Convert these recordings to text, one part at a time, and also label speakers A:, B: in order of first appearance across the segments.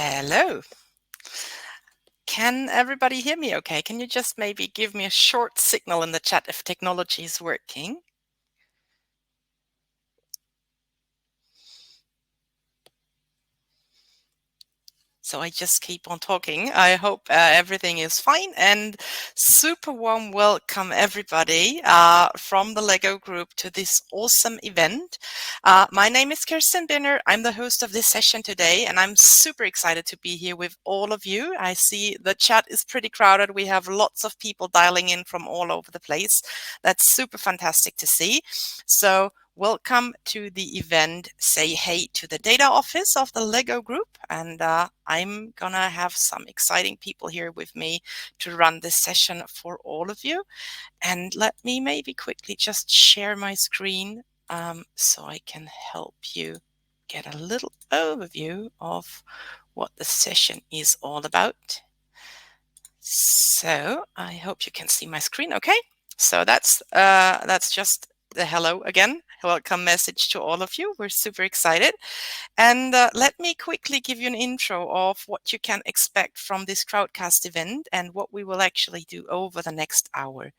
A: Hello. Can everybody hear me okay? Can you just maybe give me a short signal in the chat if technology is working? So I just keep on talking. I hope everything is fine, and super warm welcome everybody from the LEGO Group to this awesome event. My name is Christensen. I'm the host of this session today, and I'm super excited to be here with all of you. I see the chat is pretty crowded. We have lots of people dialing in from all over the place. That's super fantastic to see. So welcome to the event. Say hey to the data office of the LEGO Group, and I'm gonna have some exciting people here with me to run this session for all of you. And let me maybe quickly just share my screen so I can help you get a little overview of what the session is all about. So I hope you can see my screen. Okay, so that's just the hello again. Welcome message to all of you. We're super excited. And let me quickly give you an intro of what you can expect from this Crowdcast event and what we will actually do over the next hour.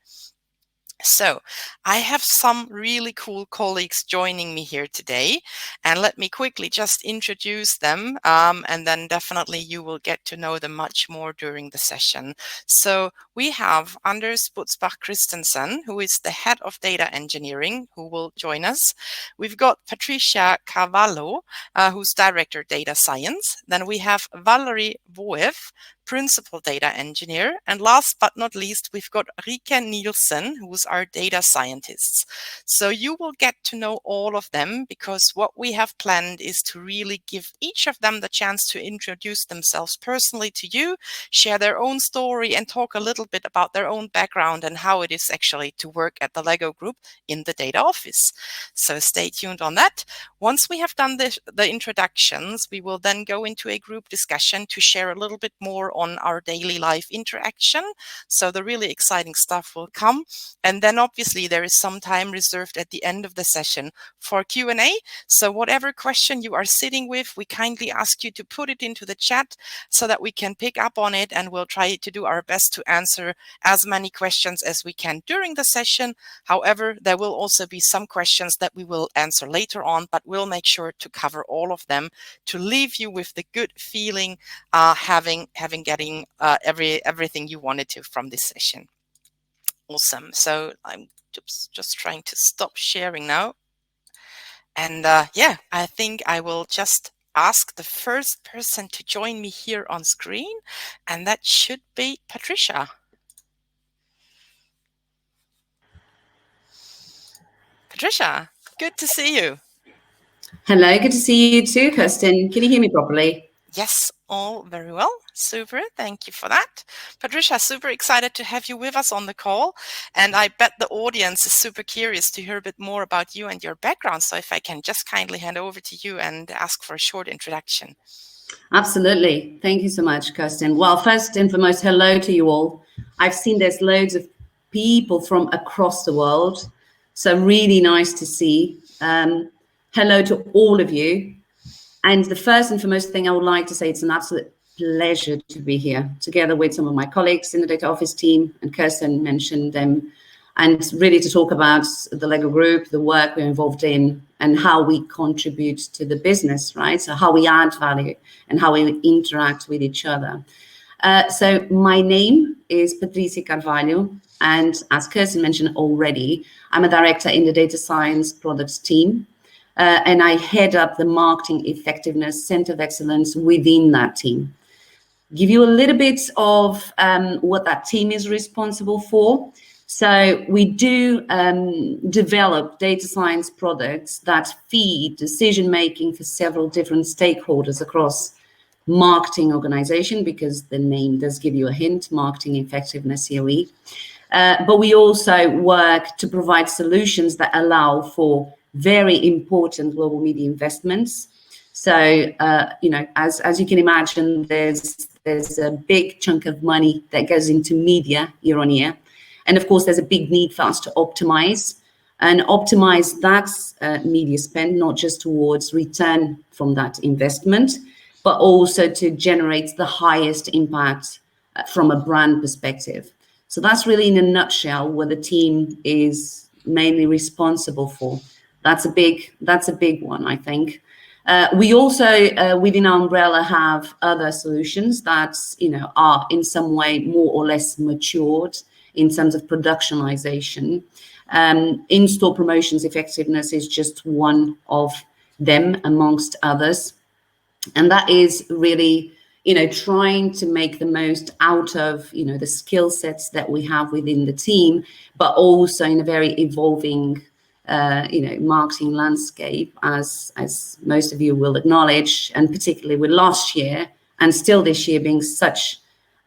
A: So I have some really cool colleagues joining me here today, and let me quickly just introduce them, and then definitely you will get to know them much more during the session. So we have Anders Butzbach Christensen, who is the head of data engineering, who will join us. We've got Patricia Cavallo, who's director data science. Then we have Valerie Woeff, principal data engineer. And last but not least, we've got Rika Nielsen, who's our data scientists. So you will get to know all of them, because what we have planned is to really give each of them the chance to introduce themselves personally to you, share their own story, and talk a little bit about their own background and how it is actually to work at the LEGO Group in the data office. So stay tuned on that. Once we have done the introductions, we will then go into a group discussion to share a little bit more on our daily life interaction. So the really exciting stuff will come. And then obviously there is some time reserved at the end of the session for Q&A. So whatever question you are sitting with, we kindly ask you to put it into the chat so that we can pick up on it, and we'll try to do our best to answer as many questions as we can during the session. However, there will also be some questions that we will answer later on, but we'll make sure to cover all of them to leave you with the good feeling getting everything you wanted to from this session. Awesome. So I'm just trying to stop sharing now. And yeah, I think I will just ask the first person to join me here on screen, and that should be Patricia. Patricia, good to see you.
B: Hello, good to see you too, Kirsten. Can you hear me properly?
A: Yes, all very well. Super. Thank you for that. Patricia, super excited to have you with us on the call. And I bet the audience is super curious to hear a bit more about you and your background. So if I can just kindly hand over to you and ask for a short introduction.
B: Absolutely. Thank you so much, Kirsten. Well, first and foremost, hello to you all. I've seen there's loads of people from across the world. So really nice to see. Hello to all of you. And the first and foremost thing I would like to say, it's an absolute pleasure to be here together with some of my colleagues in the data office team, and Kirsten mentioned them, and really to talk about the LEGO Group, the work we're involved in, and how we contribute to the business, right? So how we add value and how we interact with each other. So my name is Patricia Cavallo, and as Kirsten mentioned already, I'm a director in the data science products team. And I head up the Marketing Effectiveness Center of Excellence within that team. Give you a little bit of what that team is responsible for. So we do develop data science products that feed decision-making for several different stakeholders across marketing organization, because the name does give you a hint, Marketing Effectiveness COE. But we also work to provide solutions that allow for very important global media investments. So, you know, as you can imagine, there's a big chunk of money that goes into media year on year. And of course, there's a big need for us to optimize that media spend, not just towards return from that investment, but also to generate the highest impact from a brand perspective. So that's really in a nutshell what the team is mainly responsible for. That's a big one, I think. We also, within our umbrella, have other solutions that are in some way more or less matured in terms of productionization. In-store promotions effectiveness is just one of them amongst others. And that is really, trying to make the most out of, the skill sets that we have within the team, but also in a very evolving, marketing landscape, as most of you will acknowledge, and particularly with last year and still this year being such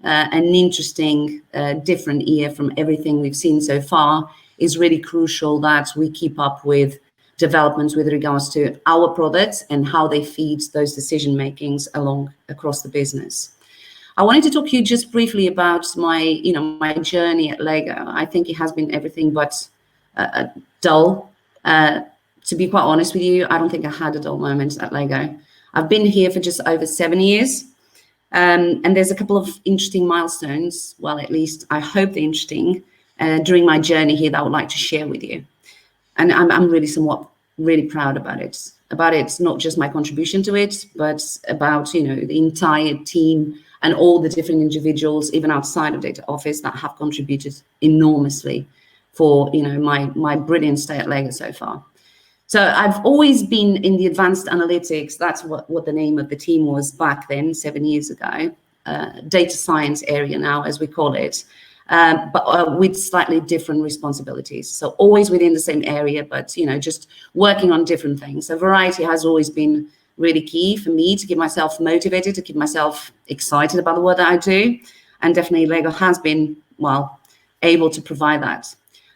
B: an interesting, different year from everything we've seen so far, is really crucial that we keep up with developments with regards to our products and how they feed those decision makings along across the business. I wanted to talk to you just briefly about my journey at Lego. I think it has been everything but dull. To be quite honest with you, I don't think I had a dull moment at Lego. I've been here for just over 7 years. And there's a couple of interesting milestones, well, at least I hope they're interesting, during my journey here that I would like to share with you. And I'm really proud about it. It's not just my contribution to it, but about, the entire team and all the different individuals, even outside of data office, that have contributed enormously for, my brilliant stay at Lego so far. So I've always been in the advanced analytics. That's what the name of the team was back then, 7 years ago. Data science area now, as we call it. But with slightly different responsibilities. So always within the same area, but, just working on different things. So variety has always been really key for me to keep myself motivated, to keep myself excited about the work that I do. And definitely Lego has been, able to provide that.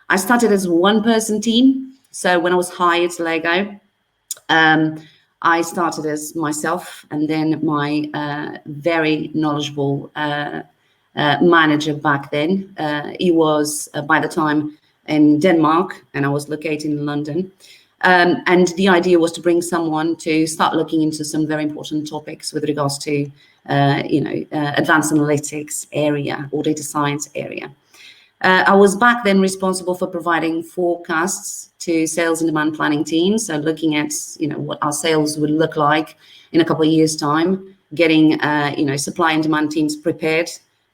B: I started as a one-person team. So when I was hired to Lego, I started as myself, and then my very knowledgeable manager back then. He was, by the time, in Denmark, and I was located in London. And the idea was to bring someone to start looking into some very important topics with regards to, advanced analytics area or data science area. I was back then responsible for providing forecasts to sales and demand planning teams. So looking at, what our sales would look like in a couple of years' time, getting, supply and demand teams prepared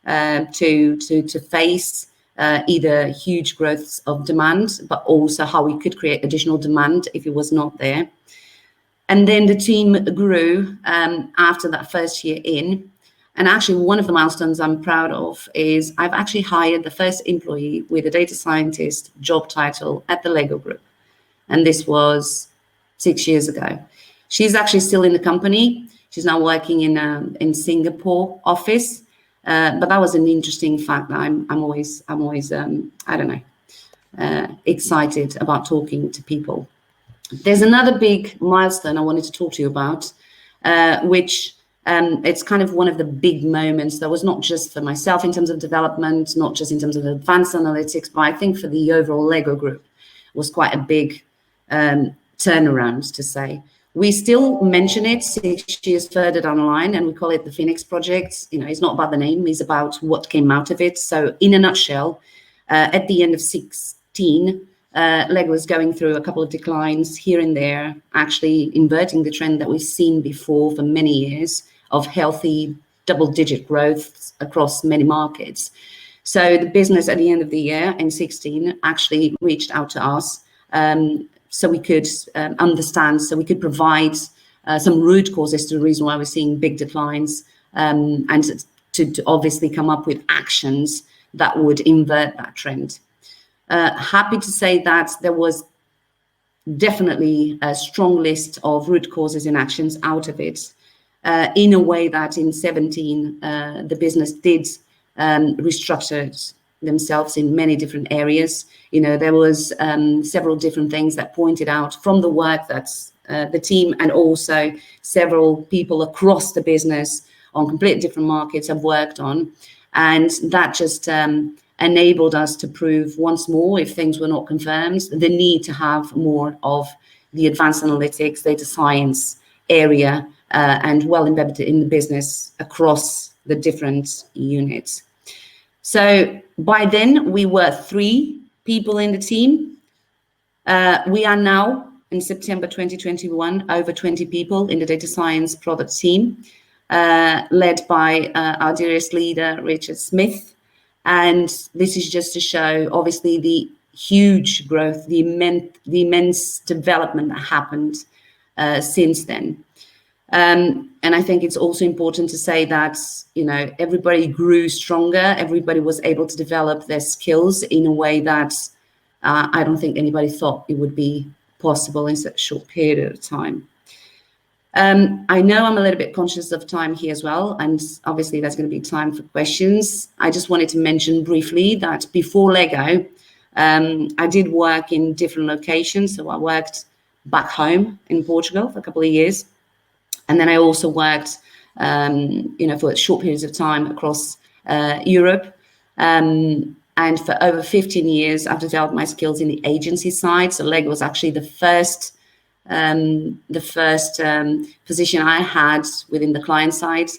B: to face either huge growths of demand, but also how we could create additional demand if it was not there. And then the team grew after that first year in. And actually, one of the milestones I'm proud of is I've actually hired the first employee with a data scientist job title at the Lego Group. And this was 6 years ago. She's actually still in the company. She's now working in Singapore office. But that was an interesting fact that I'm always excited about talking to people. There's another big milestone I wanted to talk to you about, which it's kind of one of the big moments that was not just for myself in terms of development, not just in terms of advanced analytics, but I think for the overall Lego group was quite a big turnaround, to say. We still mention it 6 years further down the line, and we call it the Phoenix Project. It's not about the name, it's about what came out of it. So in a nutshell, at the end of 2016, Lego was going through a couple of declines here and there, actually inverting the trend that we've seen before for many years of healthy double-digit growth across many markets. So the business at the end of the year in 2016 actually reached out to us so we could understand, so we could provide some root causes to the reason why we're seeing big declines, and to obviously come up with actions that would invert that trend. Happy to say that there was definitely a strong list of root causes and actions out of it, in a way that in 2017, the business did restructure themselves in many different areas. There was several different things that pointed out from the work that the team and also several people across the business on completely different markets have worked on. And that just enabled us to prove once more, if things were not confirmed, the need to have more of the advanced analytics, data science area and well embedded in the business across the different units. So by then we were 3 people in the team. We are now in September 2021 over 20 people in the data science product team, led by our dearest leader, Richard Smith. And this is just to show, obviously, the huge growth, the immense development that happened since then. And I think it's also important to say that, you know, everybody grew stronger. Everybody was able to develop their skills in a way that I don't think anybody thought it would be possible in such a short period of time. I know I'm a little bit conscious of time here as well, and obviously there's going to be time for questions. I just wanted to mention briefly that before Lego, I did work in different locations. So I worked back home in Portugal for a couple of years. And then I also worked, you know, for short periods of time across Europe. And for over 15 years, I've developed my skills in the agency side. So Lego was actually the first position I had within the client side.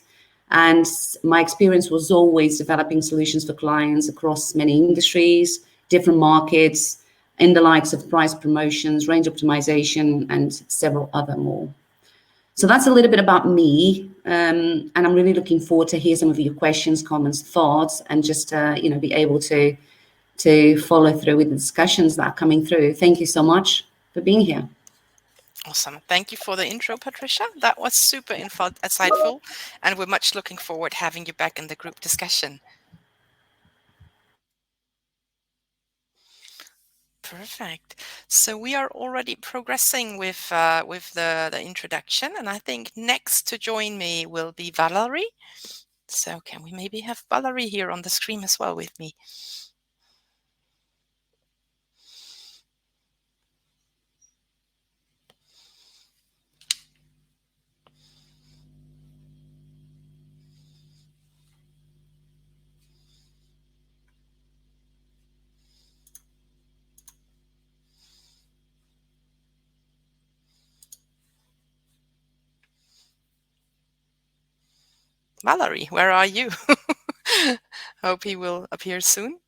B: And my experience was always developing solutions for clients across many industries, different markets, in the likes of price promotions, range optimization, and several other more. So that's a little bit about me, and I'm really looking forward to hear some of your questions, comments, thoughts, and just you know, be able to follow through with the discussions that are coming through. Thank you so much for being here.
A: Awesome. Thank you for the intro, Patricia. That was super insightful, and we're much looking forward to having you back in the group discussion. Perfect. So we are already progressing with the introduction, and I think next to join me will be Valerie. So can we maybe have Valerie here on the screen as well with me? Valerie, where are you? Hope he will appear soon.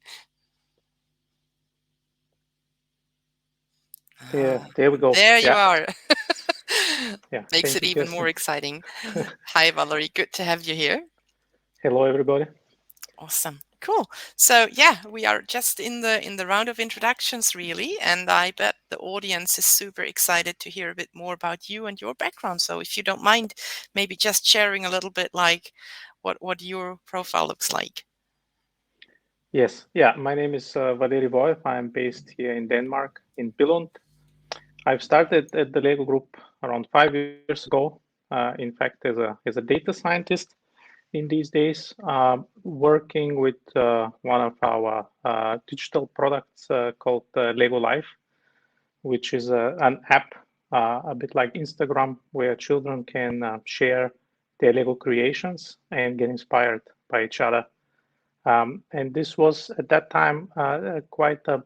C: Yeah, there we go.
A: There you are.
C: Yeah,
A: Makes it even more exciting. Hi, Valerie. Good to have you here.
C: Hello, everybody.
A: Awesome. Cool. So yeah, we are just in the round of introductions, really, and I bet the audience is super excited to hear a bit more about you and your background. So if you don't mind, maybe just sharing a little bit, like what your profile looks like.
C: Yes. Yeah. My name is Valerie Woeff. I'm based here in Denmark, in Billund. I've started at the Lego Group around 5 years ago. In fact, as a data scientist in these days, working with one of our digital products called Lego Life, which is an app a bit like Instagram, where children can share their Lego creations and get inspired by each other. And this was at that time quite a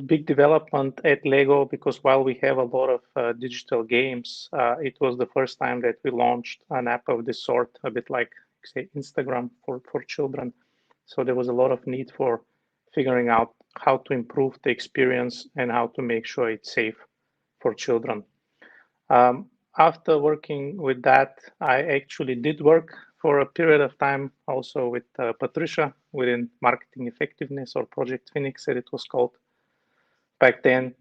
C: big development at Lego, because while we have a lot of digital games, it was the first time that we launched an app of this sort, a bit like, say, Instagram for children. So there was a lot of need for figuring out how to improve the experience and how to make sure it's safe for children. After working with that, I actually did work for a period of time also with Patricia within marketing effectiveness, or Project Phoenix, as it was called back then.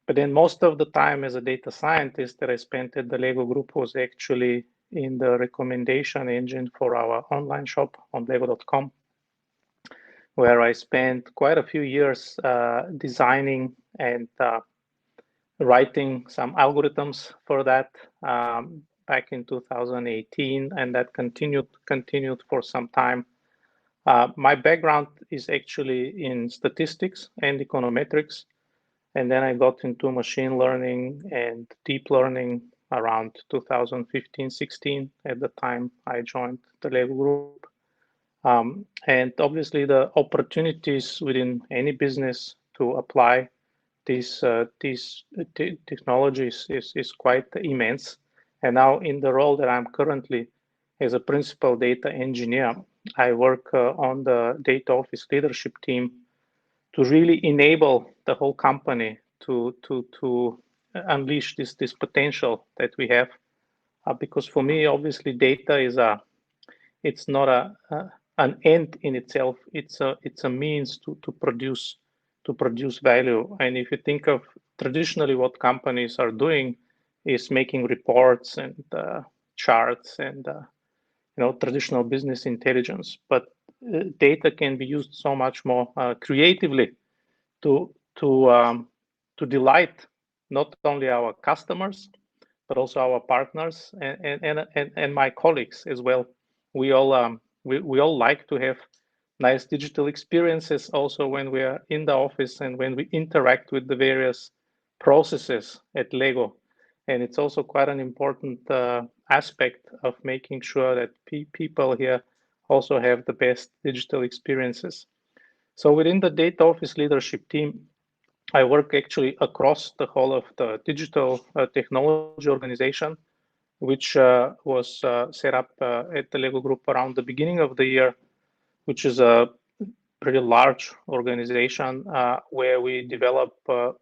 C: But then most of the time as a data scientist that I spent at the Lego Group was actually in the recommendation engine for our online shop on lego.com, where I spent quite a few years designing and writing some algorithms for that back in 2018, and that continued for some time. My background is actually in statistics and econometrics, and then I got into machine learning and deep learning around 2015-16. At the time I joined the Lego Group. And obviously the opportunities within any business to apply these technologies is quite immense. And now in the role that I'm currently as a principal data engineer, I work on the data office leadership team to really enable the whole company to unleash this potential that we have. Because for me, obviously, data is it's not an end in itself. It's a means to produce value. And if you think of traditionally what companies are doing is making reports and charts and traditional business intelligence. But data can be used so much more creatively to to um, to delight not only our customers but also our partners and my colleagues as well. We all like to have nice digital experiences also when we are in the office and when we interact with the various processes at Lego. And it's also quite an important aspect of making sure that people here also have the best digital experiences. So within the data office leadership team, I work actually across the whole of the digital technology organization, which was set up at the Lego Group around the beginning of the year, which is a pretty large organization where we develop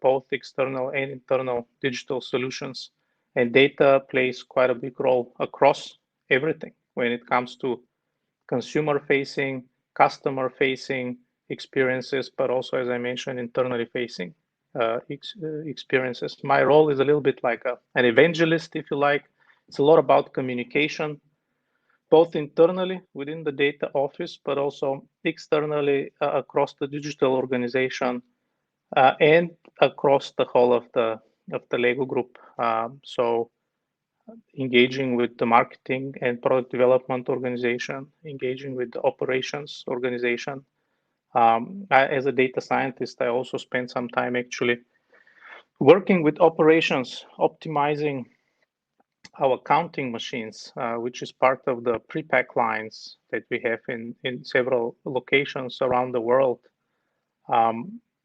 C: both external and internal digital solutions. And data plays quite a big role across everything when it comes to consumer facing, customer facing experiences, but also, as I mentioned, internally facing experiences. My role is a little bit like an evangelist, if you like. It's a lot about communication, both internally within the data office, but also externally across the digital organization and across the whole of the Lego Group. So engaging with the marketing and product development organization, engaging with the operations organization. As a data scientist, I also spent some time actually working with operations, optimizing our counting machines, which is part of the pre-pack lines that we have in several locations around the world.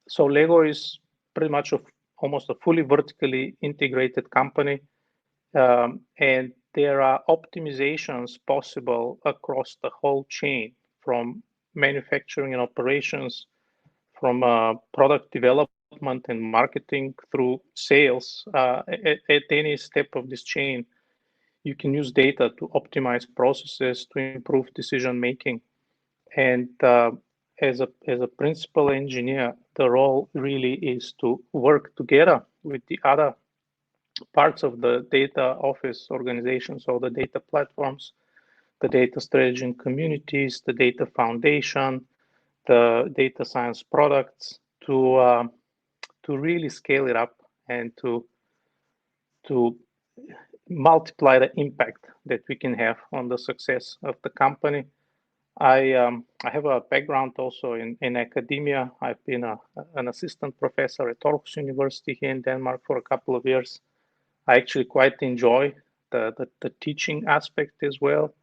C: So Lego is pretty much almost a fully vertically integrated company. And there are optimizations possible across the whole chain, from manufacturing and operations, from product development and marketing through sales. At any step of this chain, you can use data to optimize processes, to improve decision making. And as a principal engineer, the role really is to work together with the other parts of the data office organization, so the data platforms, the data strategy and communities, the data foundation, the data science products, to really scale it up and to multiply the impact that we can have on the success of the company. I have a background also in academia. I've been an assistant professor at Aarhus University here in Denmark for a couple of years. I actually quite enjoy the teaching aspect as well.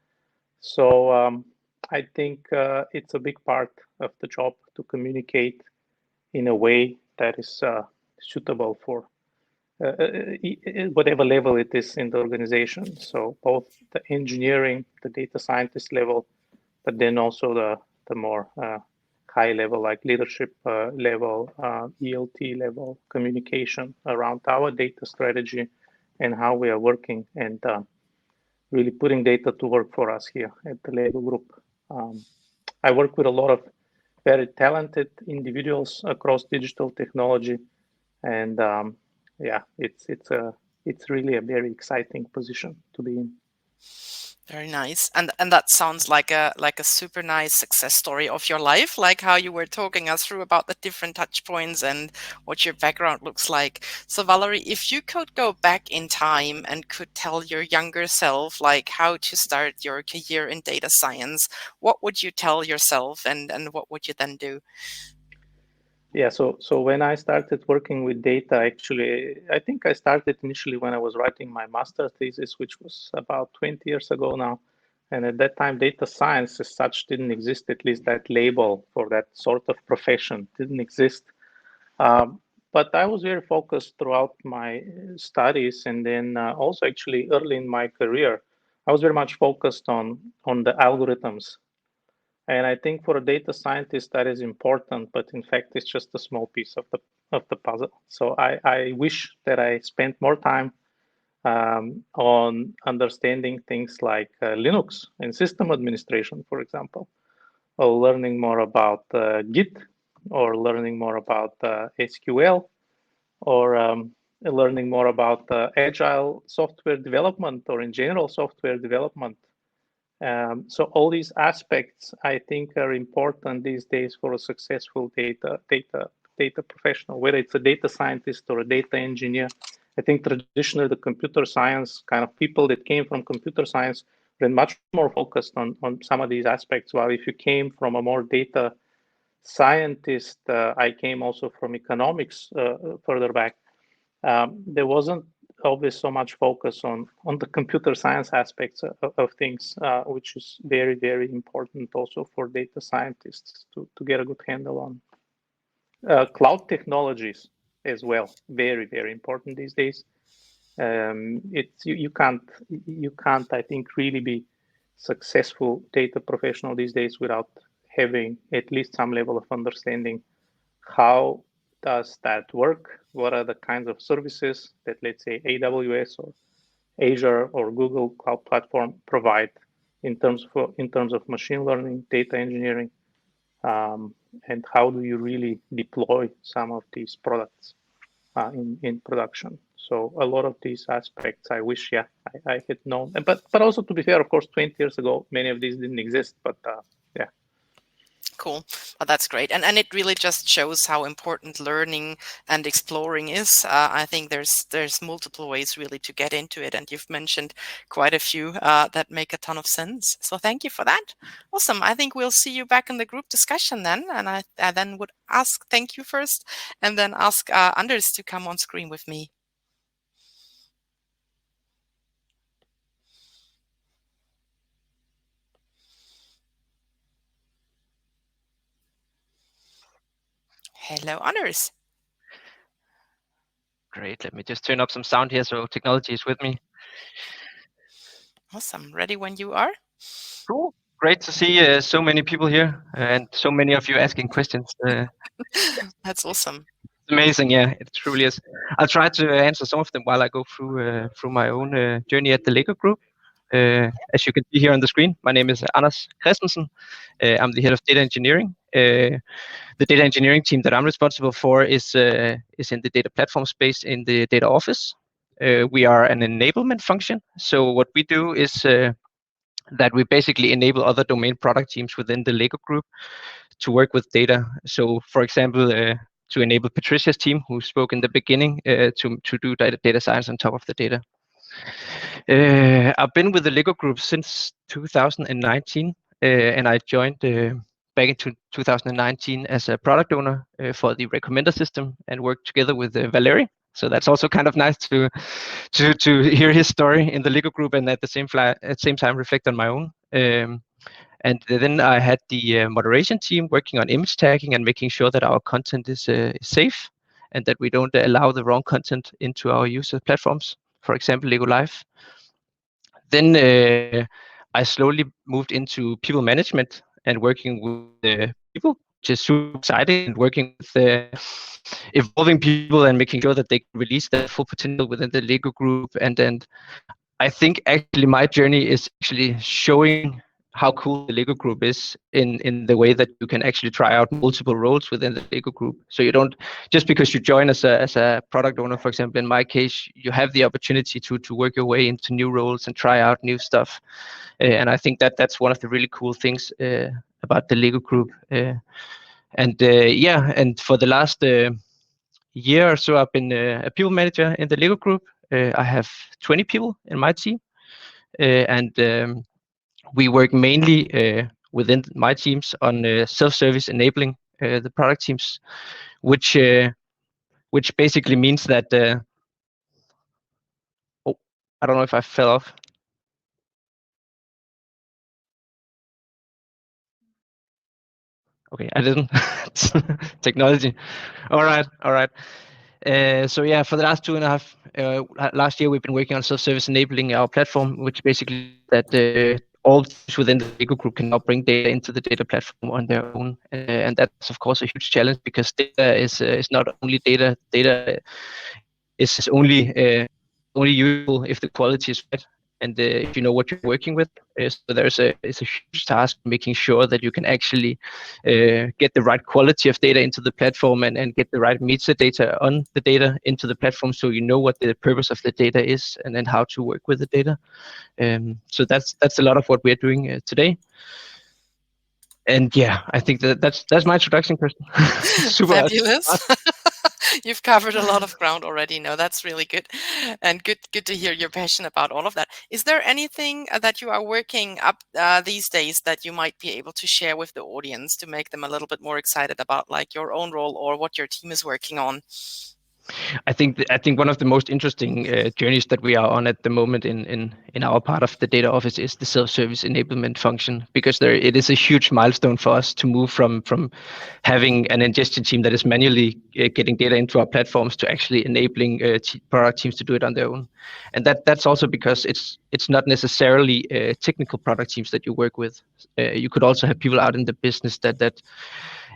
C: So I think it's a big part of the job to communicate in a way that is suitable for whatever level it is in the organization. So both the engineering, the data scientist level, but then also the more high level, like leadership level, ELT level communication around our data strategy and how we are working and really putting data to work for us here at the Lego Group. I work with a lot of very talented individuals across digital technology, and yeah, it's really a very exciting position to be in.
A: Very nice. And that sounds like a super nice success story of your life, like how you were talking us through about the different touch points and what your background looks like. So Valerie, if you could go back in time and could tell your younger self like how to start your career in data science, what would you tell yourself and what would you then do?
C: Yeah, so when I started working with data, actually, I think I started initially when I was writing my master's thesis, which was about 20 years ago now. And at that time, data science as such didn't exist, at least that label for that sort of profession didn't exist. But But I was very focused throughout my studies, and then also actually early in my career, I was very much focused on the algorithms. And I think for a data scientist that is important, but in fact it's just a small piece of the puzzle. So I wish that I spent more time on understanding things like Linux and system administration, for example, or learning more about Git, or learning more about SQL, or learning more about agile software development, or in general software development. So all these aspects, I think, are important these days for a successful data professional, whether it's a data scientist or a data engineer. I think traditionally the computer science kind of people that came from computer science were much more focused on some of these aspects. While if you came from a more data scientist, I came also from economics further back. There wasn't always so much focus on the computer science aspects of things, which is very, very important also for data scientists to get a good handle on. Cloud technologies as well, very, very important these days. It's you can't I think really be successful data professional these days without having at least some level of understanding how does that work? What are the kinds of services that, let's say, AWS or Azure or Google Cloud Platform provide in terms of machine learning, data engineering, and how do you really deploy some of these products in production? So a lot of these aspects, I wish, I had known. But also, to be fair, of course, 20 years ago, many of these didn't exist. But yeah.
A: Cool. Well, that's great. And it really just shows how important learning and exploring is. I think there's multiple ways really to get into it. And you've mentioned quite a few that make a ton of sense. So thank you for that. Awesome. I think we'll see you back in the group discussion then. And I then would thank you first, and then ask Anders to come on screen with me. Hello, Anders.
D: Great. Let me just turn up some sound here so technology is with me.
A: Awesome. Ready when you are.
D: Cool. Great to see so many people here and so many of you asking questions.
A: That's awesome.
D: Amazing. Yeah, it truly is. I'll try to answer some of them while I go through my own journey at the Lego Group. As you can see here on the screen, my name is Anders Christensen. I'm the head of data engineering. The data engineering team that I'm responsible for is in the data platform space in the data office. We are an enablement function. So what we do is that we basically enable other domain product teams within the Lego Group to work with data. So, for example, to enable Patricia's team, who spoke in the beginning, to do data science on top of the data. I've been with the Lego Group since 2019, and I joined back in 2019 as a product owner for the recommender system and worked together with Valerie. So that's also kind of nice to hear his story in the Lego Group and at the same time reflect on my own. And then I had the moderation team working on image tagging and making sure that our content is safe and that we don't allow the wrong content into our user platforms, for example, Lego Live. Then I slowly moved into people management and working with people, which is super exciting, and working with evolving people and making sure that they can release their full potential within the Lego Group. And I think actually my journey is actually showing how cool the Lego Group is in the way that you can actually try out multiple roles within the Lego Group. So you don't, just because you join as a product owner, for example, in my case, you have the opportunity to work your way into new roles and try out new stuff. And I think that's one of the really cool things about the Lego Group. And for the last year or so, I've been a people manager in the Lego Group. I have 20 people in my team, and we work mainly within my teams on self-service enabling the product teams, which basically means that I don't know if I fell off. Okay, I didn't. Technology. All right. So yeah, for the last 2.5 last year, we've been working on self-service enabling our platform, which basically that all teams within the Lego group can now bring data into the data platform on their own, and that's of course a huge challenge because data is not only data. Data is only useful if the quality is right and if you know what you're working with. So it's a huge task making sure that you can actually get the right quality of data into the platform and get the right metadata on the data into the platform, so you know what the purpose of the data is and then how to work with the data. So that's a lot of what we're doing today. And yeah, I think that's my introduction, Kristen. Super.
A: Fabulous. You've covered a lot of ground already. No, that's really good, and good to hear your passion about all of that. Is there anything that you are working up these days that you might be able to share with the audience to make them a little bit more excited about like your own role or what your team is working on?
D: I think one of the most interesting journeys that we are on at the moment in our part of the data office is the self-service enablement function, because it is a huge milestone for us to move from having an ingestion team that is manually getting data into our platforms to actually enabling product teams to do it on their own. And that's also because it's not necessarily technical product teams that you work with. You could also have people out in the business that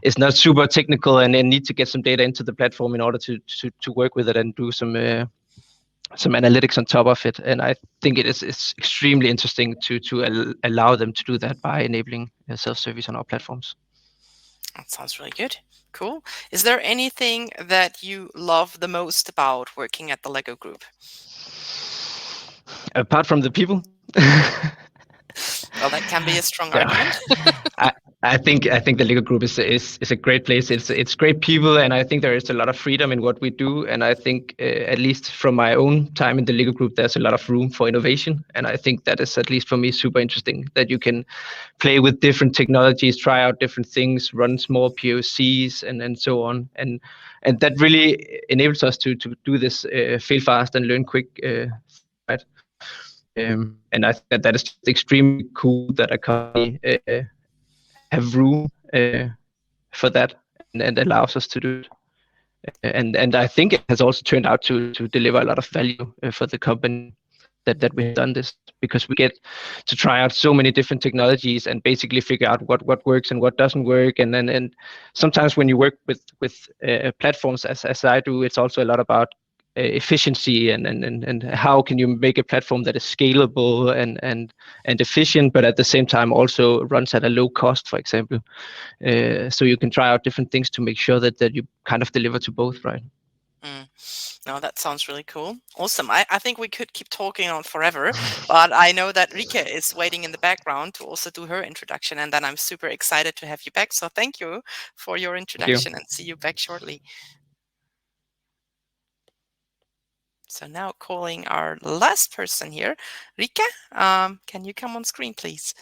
D: is not super technical and then need to get some data into the platform in order to work with it and do some analytics on top of it. And I think it's extremely interesting to allow them to do that by enabling self-service on our platforms.
A: That sounds really good. Cool. Is there anything that you love the most about working at the Lego Group?
D: Apart from the people.
A: Well, that can be a strong argument.
D: I think the Lego Group is a great place. It's great people, and I think there is a lot of freedom in what we do. And I think at least from my own time in the Lego Group, there's a lot of room for innovation. And I think that is, at least for me, super interesting, that you can play with different technologies, try out different things, run small POCs, and so on. And that really enables us to do this fail fast and learn quick. Right. And I think that is just extremely cool that a company have room for that and allows us to do it. And I think it has also turned out to deliver a lot of value for the company that we have done this, because we get to try out so many different technologies and basically figure out what works and what doesn't work. And sometimes when you work with platforms as I do, it's also a lot about efficiency and how can you make a platform that is scalable and efficient, but at the same time also runs at a low cost, for example. So you can try out different things to make sure that you kind of deliver to both, right?
A: No, that sounds really cool. Awesome. I think we could keep talking on forever, but I know that Rika is waiting in the background to also do her introduction, and then I'm super excited to have you back. So thank you for your introduction and see you back shortly. So now calling our last person here, Rika, can you come on screen, please?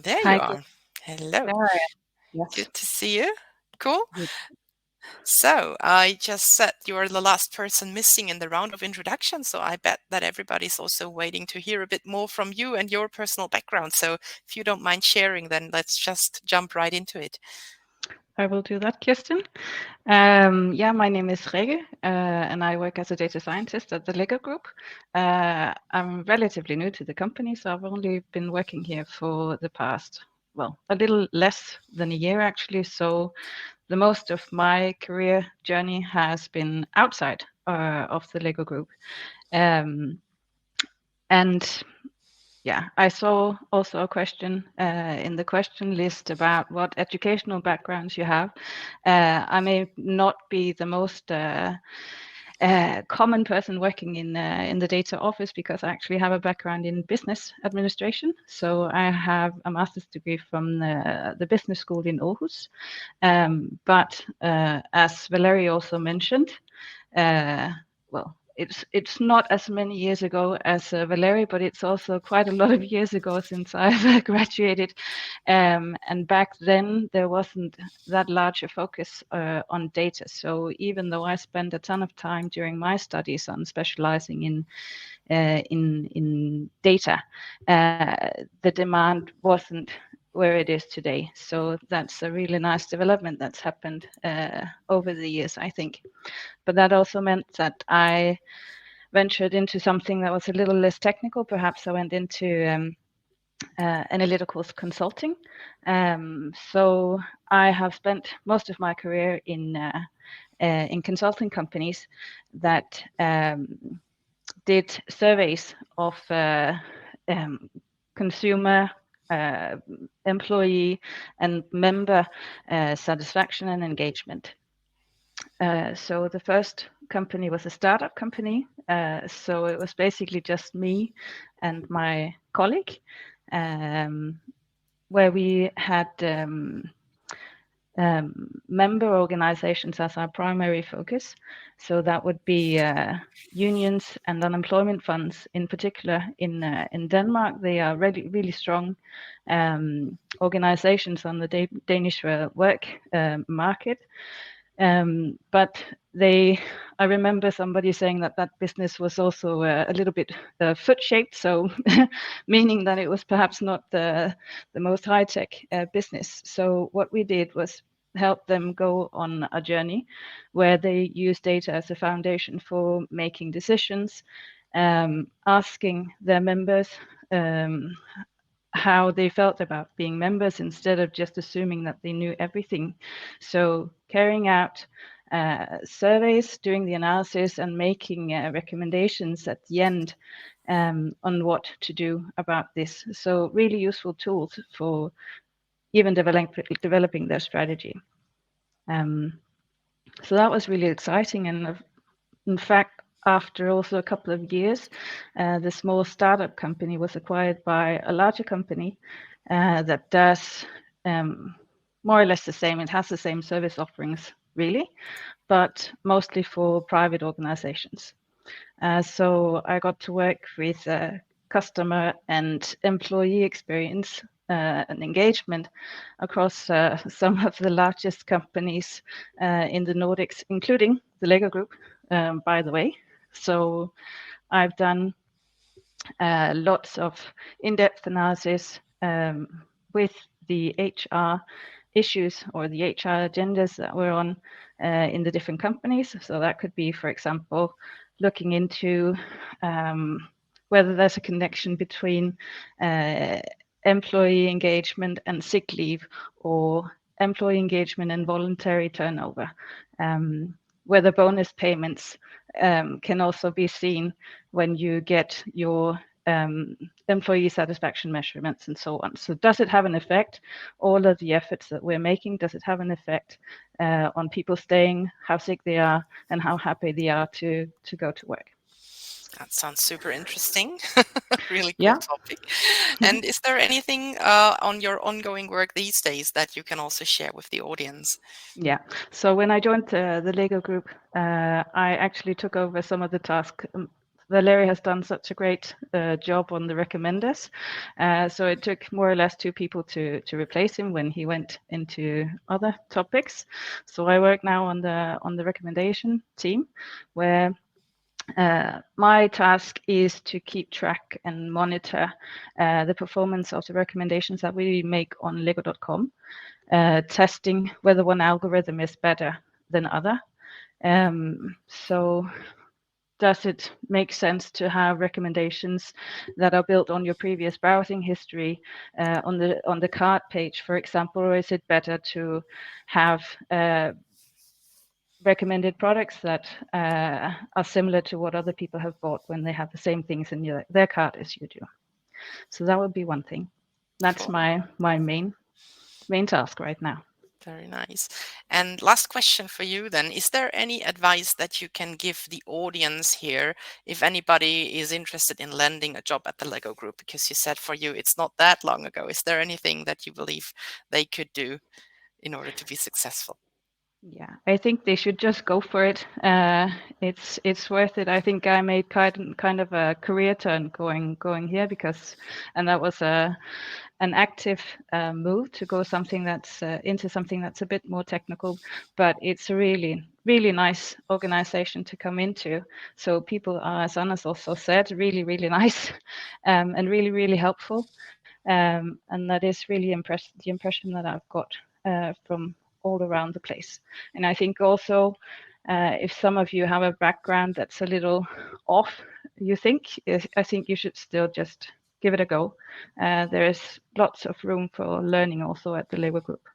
A: There you are. Hello.
E: Yes.
A: Good to see you. Cool. So I just said you are the last person missing in the round of introductions. So I bet that everybody's also waiting to hear a bit more from you and your personal background. So if you don't mind sharing, then let's just jump right into it.
E: I will do that, Kirsten. Yeah, my name is Rika, and I work as a data scientist at the Lego Group. I'm relatively new to the company, so I've only been working here for the past, well, a little less than a year actually. So the most of my career journey has been outside of the Lego Group. And yeah, I saw also a question in the question list about what educational backgrounds you have. I may not be the most common person working in the data office, because I actually have a background in business administration. So I have a master's degree from the business school in Aarhus. But as Valerie also mentioned, well, it's not as many years ago as Valerie, but it's also quite a lot of years ago since I've graduated. And back then there wasn't that large a focus on data. So even though I spent a ton of time during my studies on specializing in data, the demand wasn't where it is today. So that's a really nice development that's happened over the years, I think. But that also meant that I ventured into something that was a little less technical. Perhaps I went into analytical consulting. So I have spent most of my career in consulting companies that did surveys of consumer, employee, and member satisfaction and engagement. So the first company was a startup company. So it was basically just me and my colleague, where we had member organizations as our primary focus. So that would be unions and unemployment funds in particular in Denmark. They are really, really strong organizations on the Danish work market. But I remember somebody saying that business was also a little bit foot-shaped, so meaning that it was perhaps not the most high-tech business. So what we did was help them go on a journey where they use data as a foundation for making decisions, asking their members how they felt about being members instead of just assuming that they knew everything. So carrying out surveys, doing the analysis, and making recommendations at the end on what to do about this. So really useful tools for even developing their strategy. So that was really exciting. And in fact, after also a couple of years, the small startup company was acquired by a larger company that does more or less the same. It has the same service offerings, really, but mostly for private organizations. So I got to work with customer and employee experience and engagement across some of the largest companies in the Nordics, including the Lego Group, by the way. So I've done lots of in-depth analysis with the HR issues or the HR agendas that we're on in the different companies. So that could be, for example, looking into whether there's a connection between employee engagement and sick leave, or employee engagement and voluntary turnover. Whether bonus payments can also be seen when you get your employee satisfaction measurements and so on. So does it have an effect? All of the efforts that we're making, does it have an effect on people staying, how sick they are, and how happy they are to go to work?
A: That sounds super interesting. Really cool
E: Yeah.
A: topic. And is there anything on your ongoing work these days that you can also share with the audience?
E: Yeah. So when I joined the Lego Group, I actually took over some of the tasks. Valerie has done such a great job on the recommenders. So it took more or less 2 people to replace him when he went into other topics. So I work now on the recommendation team, where my task is to keep track and monitor the performance of the recommendations that we make on lego.com, testing whether one algorithm is better than other. So does it make sense to have recommendations that are built on your previous browsing history on the cart page, for example, or is it better to have recommended products that are similar to what other people have bought when they have the same things in their cart as you do? So that would be one thing. That's
A: Cool.
E: my main task right now.
A: Very nice. And last question for you then, is there any advice that you can give the audience here if anybody is interested in landing a job at the Lego Group? Because you said for you it's not that long ago. Is there anything that you believe they could do in order to be successful?
E: Yeah, I think they should just go for it. It's worth it. I think I made kind of a career turn going here and that was an active move to go into something that's a bit more technical, but it's a really nice organization to come into. So people are, as Anna's also said, really nice and really helpful. And that is really the impression that I've got from all around the place. And I think also if some of you have a background that's a little off, I think you should still just give it a go. There is lots of room for learning also at the Lego Group.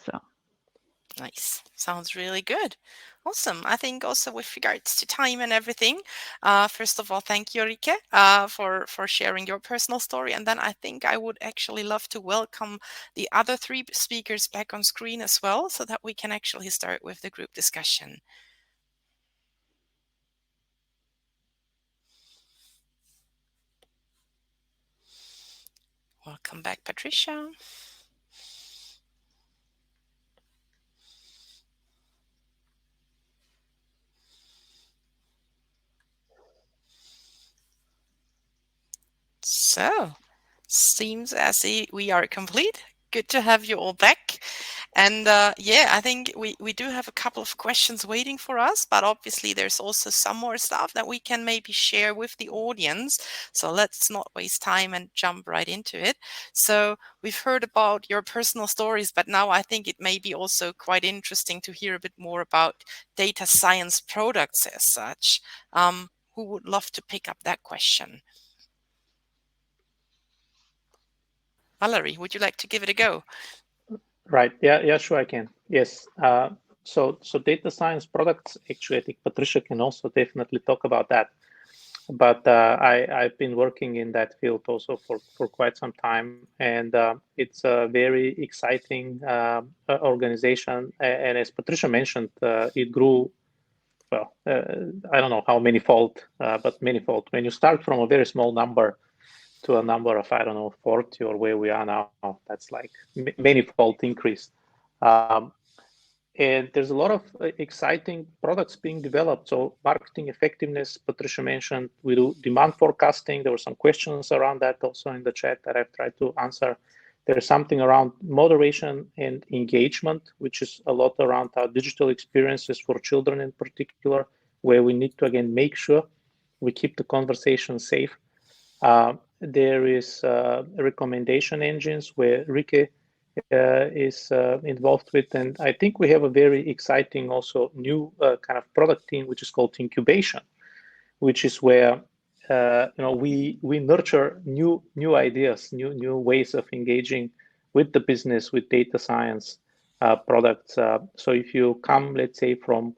E: So.
A: Nice. Sounds really good. Awesome. I think also with regards to time and everything, first of all, thank you, Rika, for sharing your personal story. And then I think I would actually love to welcome the other 3 speakers back on screen as well, so that we can actually start with the group discussion. Welcome back, Patricia. So, seems as we are complete. Good to have you all back. And yeah, I think we do have a couple of questions waiting for us, but obviously there's also some more stuff that we can maybe share with the audience. So let's not waste time and jump right into it. So we've heard about your personal stories, but now I think it may be also quite interesting to hear a bit more about data science products as such. Who would love to pick up that question? Valerie, would you like to give it a go?
C: Right. Yeah, sure, I can. Yes. So data science products, actually, I think Patricia can also definitely talk about that. But I've been working in that field also for quite some time, and it's a very exciting organization. And as Patricia mentioned, it grew, well, I don't know how many-fold, but many-fold. When you start from a very small number to a number of, I don't know, 40 or where we are now, that's like many-fold increase. And there's a lot of exciting products being developed. So marketing effectiveness, Patricia mentioned, we do demand forecasting. There were some questions around that also in the chat that I've tried to answer. There's something around moderation and engagement, which is a lot around our digital experiences for children in particular, where we need to, again, make sure we keep the conversation safe. There is recommendation engines where Rika is involved with, and I think we have a very exciting also new kind of product team, which is called incubation, which is where we nurture new ideas, new ways of engaging with the business, with data science products. So if you come, let's say, from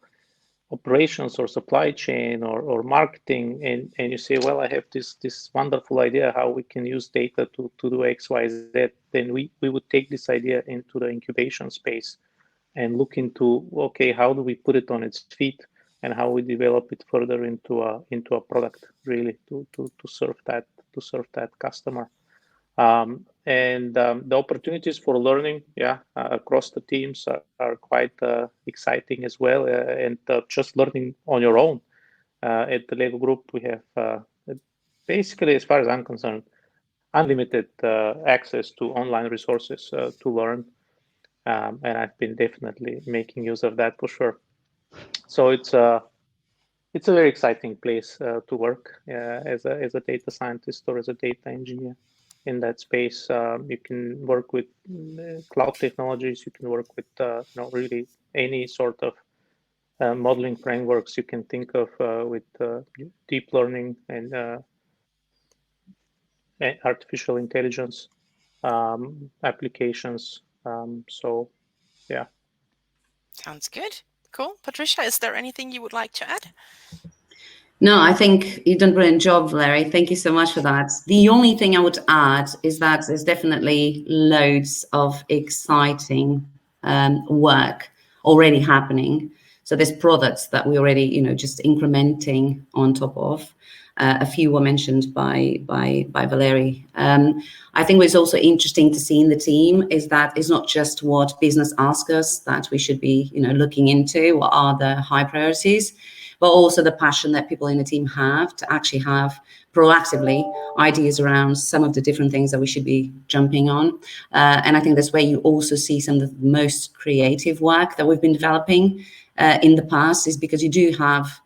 C: operations or supply chain or marketing, and you say, well, I have this wonderful idea how we can use data to do X, Y, Z, then we would take this idea into the incubation space and look into, okay, how do we put it on its feet and how we develop it further into a product, really to serve that customer. And the opportunities for learning, across the teams are quite exciting as well. And just learning on your own. At the Lego Group, we have basically, as far as I'm concerned, unlimited access to online resources to learn. And I've been definitely making use of that for sure. So it's a very exciting place to work as a data scientist or as a data engineer. In that space, you can work with cloud technologies. You can work with really any sort of modeling frameworks you can think of with deep learning and artificial intelligence applications. So, yeah.
A: Sounds good. Cool. Patricia, is there anything you would like to add?
B: No, I think you've done a brilliant job, Valerie. Thank you so much for that. The only thing I would add is that there's definitely loads of exciting work already happening. So there's products that we already, just incrementing on top of. A few were mentioned by Valerie. I think what's also interesting to see in the team is that it's not just what business asks us that we should be, looking into, what are the high priorities, but also the passion that people in the team have to actually have proactively ideas around some of the different things that we should be jumping on. And I think that's where you also see some of the most creative work that we've been developing in the past, is because you do have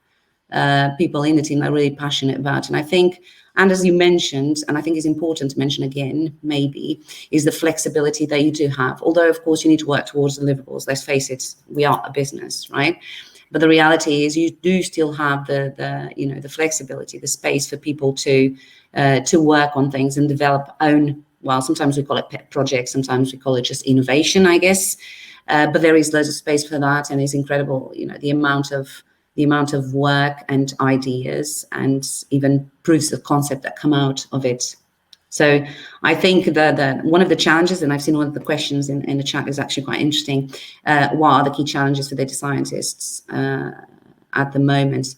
B: people in the team that are really passionate about. And I think, and as you mentioned, and I think it's important to mention again, maybe, is the flexibility that you do have. Although, of course, you need to work towards deliverables. Let's face it, we are a business, right? But the reality is you do still have the flexibility, the space for people to work on things and develop own, well, sometimes we call it pet projects, sometimes we call it just innovation, I guess. But there is loads of space for that, and it's incredible, the amount of work and ideas and even proofs of concept that come out of it. So I think that one of the challenges, and I've seen one of the questions in the chat is actually quite interesting. What are the key challenges for data scientists at the moment?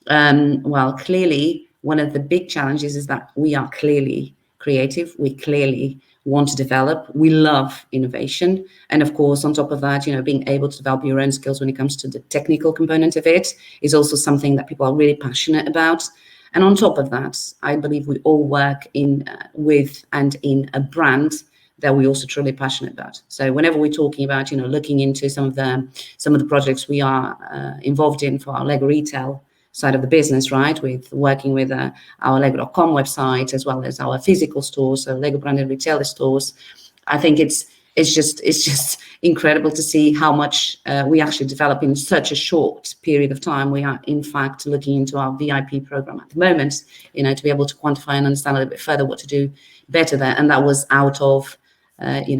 B: Well, clearly, one of the big challenges is that we are clearly creative. We clearly want to develop. We love innovation. And of course, on top of that, being able to develop your own skills when it comes to the technical component of it is also something that people are really passionate about. And on top of that, I believe we all work with and in a brand that we're also truly passionate about. So whenever we're talking about, looking into some of the projects we are involved in for our Lego retail side of the business, right, with working with our Lego.com website as well as our physical stores, so Lego branded retailer stores, I think it's just incredible to see how much we actually develop in such a short period of time. We are, in fact, looking into our VIP program at the moment, to be able to quantify and understand a little bit further what to do better there. And that was out of,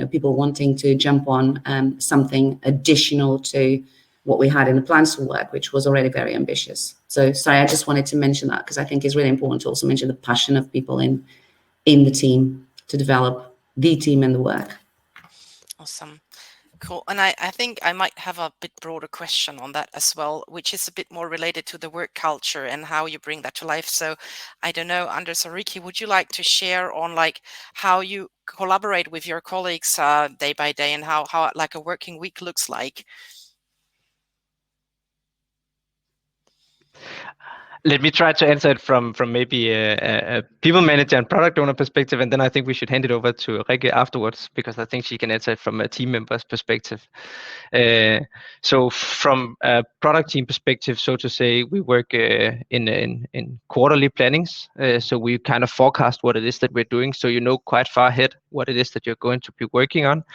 B: people wanting to jump on something additional to what we had in the plans for work, which was already very ambitious. So, sorry, I just wanted to mention that because I think it's really important to also mention the passion of people in the team to develop the team and the work.
A: Awesome. Cool. And I think I might have a bit broader question on that as well, which is a bit more related to the work culture and how you bring that to life. So I don't know, Anders or Riki, would you like to share on how you collaborate with your colleagues day by day and how like a working week looks like?
D: Let me try to answer it from maybe a people manager and product owner perspective, and then I think we should hand it over to Rika afterwards because I think she can answer it from a team member's perspective. So from a product team perspective, so to say, we work in quarterly plannings. So we kind of forecast what it is that we're doing, so quite far ahead what it is that you're going to be working on.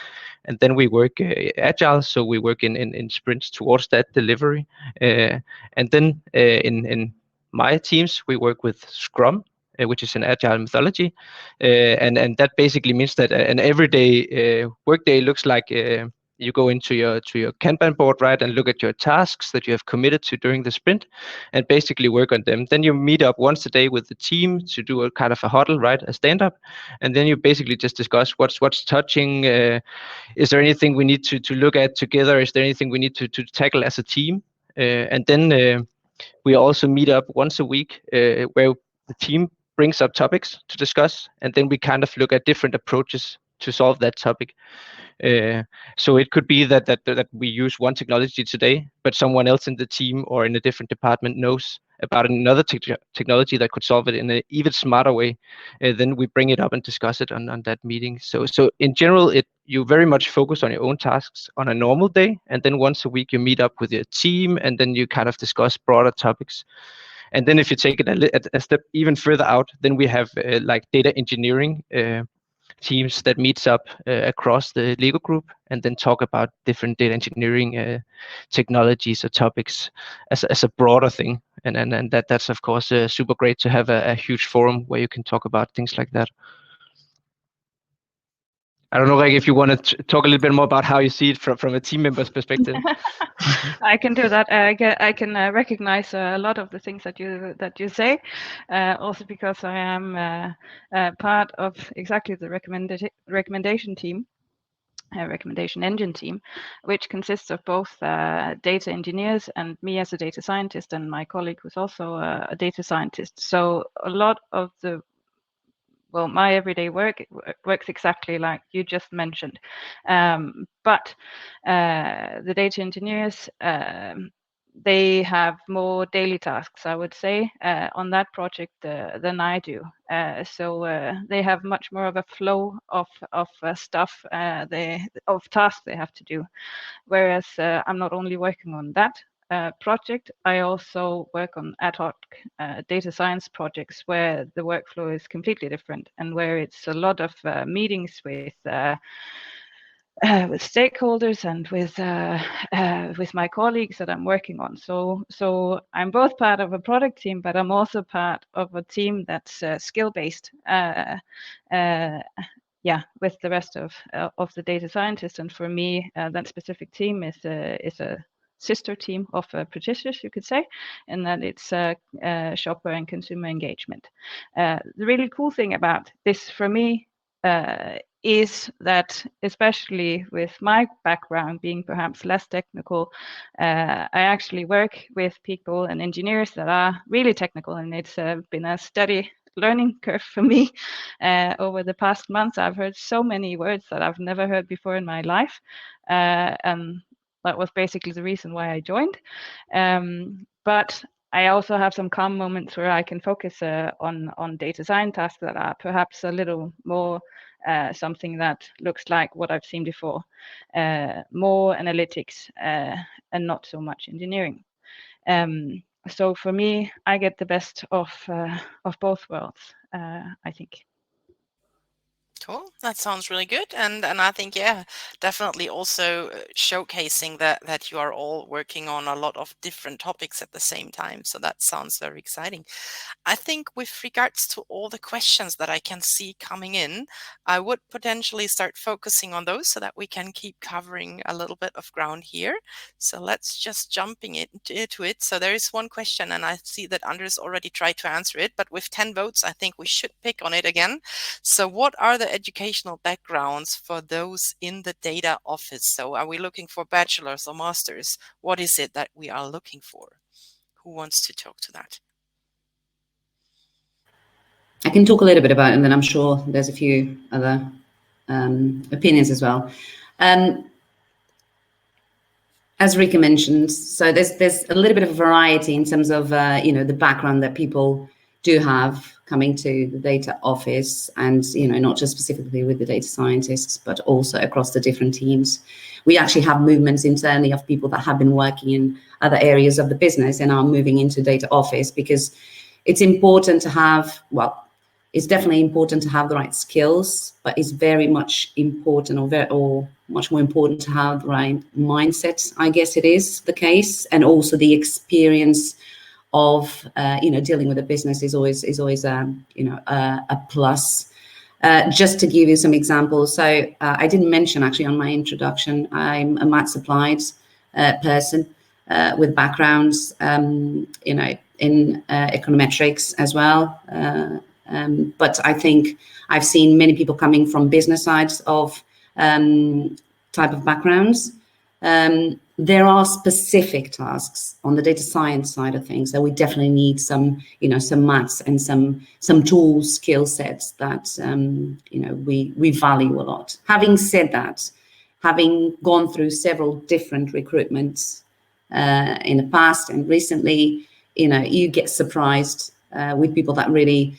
D: And then we work agile, so we work in sprints towards that delivery. And then in my teams, we work with Scrum, which is an agile methodology, and that basically means that an everyday workday looks like you go into your Kanban board, right, and look at your tasks that you have committed to during the sprint, and basically work on them. Then you meet up once a day with the team to do a kind of a huddle, right, a stand-up, and then you basically just discuss what's touching. Is there anything we need to look at together? Is there anything we need to tackle as a team? And then we also meet up once a week where the team brings up topics to discuss, and then we kind of look at different approaches to solve that topic. So it could be that we use one technology today, but someone else in the team or in a different department knows about another technology that could solve it in an even smarter way. Then we bring it up and discuss it on that meeting. So in general, you very much focus on your own tasks on a normal day, and then once a week you meet up with your team, and then you kind of discuss broader topics. And then if you take it a step even further out, then we have like data engineering teams that meets up across the Lego group and then talk about different data engineering technologies or topics as a broader thing. And that's of course super great to have a huge forum where you can talk about things like that. I don't know, Rika, if you want to talk a little bit more about how you see it from a team member's perspective.
E: I can do that. I can recognize a lot of the things that you say, also because I am part of exactly the recommendation team. recommendation engine team, which consists of both data engineers and me as a data scientist, and my colleague who's also a data scientist. So a lot of my everyday work works exactly like you just mentioned. But the data engineers, they have more daily tasks, I would say, on that project than I do. So they have much more of a flow of stuff, of tasks they have to do. Whereas I'm not only working on that project, I also work on ad hoc data science projects where the workflow is completely different and where it's a lot of meetings with stakeholders and with my colleagues that I'm working on. So I'm both part of a product team, but I'm also part of a team that's skill-based. With the rest of the data scientists, and for me, that specific team is a sister team of Patricia's, you could say, and that it's shopper and consumer engagement. The really cool thing about this for me is that, especially with my background being perhaps less technical, I actually work with people and engineers that are really technical, and it's been a steady learning curve for me over the past months. I've heard so many words that I've never heard before in my life, and that was basically the reason why I joined. But I also have some calm moments where I can focus on data science tasks that are perhaps a little more something that looks like what I've seen before, more analytics and not so much engineering. So for me, I get the best of both worlds, I think.
A: Cool. That sounds really good. And I think, yeah, definitely also showcasing that you are all working on a lot of different topics at the same time. So that sounds very exciting. I think with regards to all the questions that I can see coming in, I would potentially start focusing on those so that we can keep covering a little bit of ground here. So let's just jumping into it. So there is one question, and I see that Anders already tried to answer it, but with 10 votes, I think we should pick on it again. So what are the educational backgrounds for those in the data office? So are we looking for bachelors or masters? What is it that we are looking for? Who wants to talk to that?
B: I can talk a little bit about it, and then I'm sure there's a few other opinions as well. As Rika mentioned, so there's a little bit of variety in terms of the background that people do have coming to the data office, and not just specifically with the data scientists, but also across the different teams. We actually have movements internally of people that have been working in other areas of the business and are moving into data office, because it's important to have, it's definitely important to have the right skills, but it's very much important, or much more important, to have the right mindset. I guess it is the case, and also the experience of dealing with a business is always a plus. Just to give you some examples, so I didn't mention actually on my introduction, I'm a maths applied person with backgrounds, in econometrics as well. But I think I've seen many people coming from business sides of type of backgrounds. There are specific tasks on the data science side of things that we definitely need some maths and some tools, skill sets that we value a lot. Having said that, having gone through several different recruitments in the past and recently, you get surprised with people that really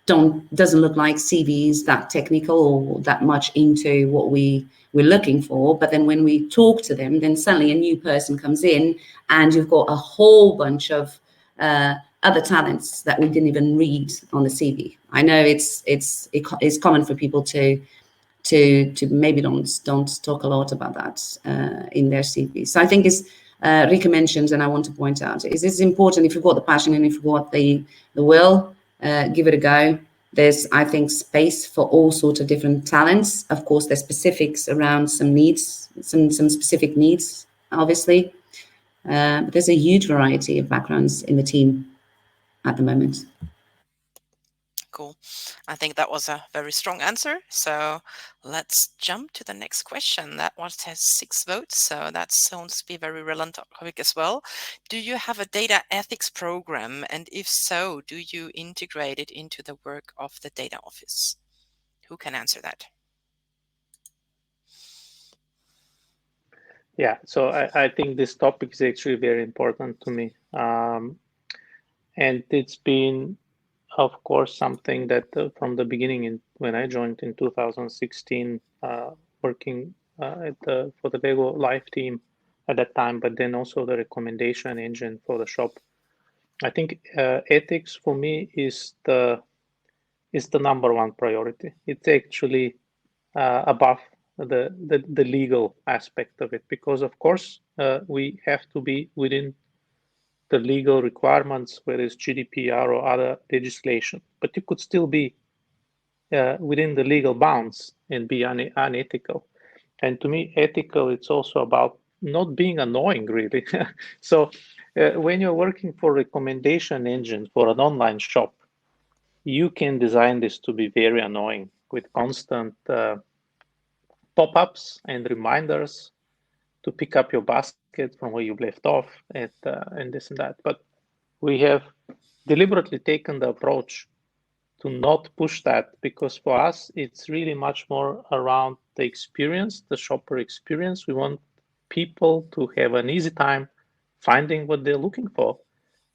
B: doesn't look like CVs that technical or that much into what we're looking for. But then when we talk to them, then suddenly a new person comes in, and you've got a whole bunch of other talents that we didn't even read on the CV. I know it's common for people to maybe don't talk a lot about that in their CV. So I think it's Rika mentions, and I want to point out, it's important, if you've got the passion and if you've got the will, give it a go. There's, I think, space for all sorts of different talents. Of course, there's specifics around some needs, some specific needs, obviously. But there's a huge variety of backgrounds in the team at the moment.
A: Cool. I think that was a very strong answer. So let's jump to the next question. That one has 6 votes, so that sounds to be very relevant topic as well. Do you have a data ethics program? And if so, do you integrate it into the work of the data office? Who can answer that?
C: Yeah, so I think this topic is actually very important to me. And it's been, of course, something that from the beginning, when I joined in 2016, working for the Lego Live team at that time, but then also the recommendation engine for the shop. I think ethics for me is the number one priority. It's actually above the legal aspect of it, because of course we have to be within the legal requirements, whether it's GDPR or other legislation, but you could still be within the legal bounds and be unethical. And to me, ethical, it's also about not being annoying, really. So when you're working for recommendation engine for an online shop, you can design this to be very annoying with constant pop-ups and reminders to pick up your basket from where you left off and this and that. But we have deliberately taken the approach to not push that, because for us, it's really much more around the experience, the shopper experience. We want people to have an easy time finding what they're looking for.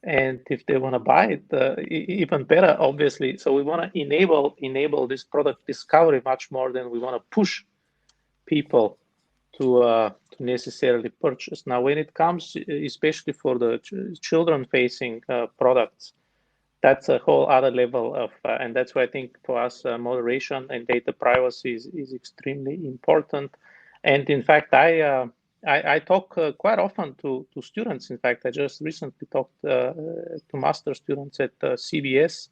C: And if they want to buy it, even better, obviously. So we want to enable this product discovery much more than we want to push people to necessarily purchase. Now, when it comes, especially for the children-facing products, that's a whole other level of, and that's why I think for us, moderation and data privacy is extremely important. And in fact, I talk quite often to students. In fact, I just recently talked to master students at CBS,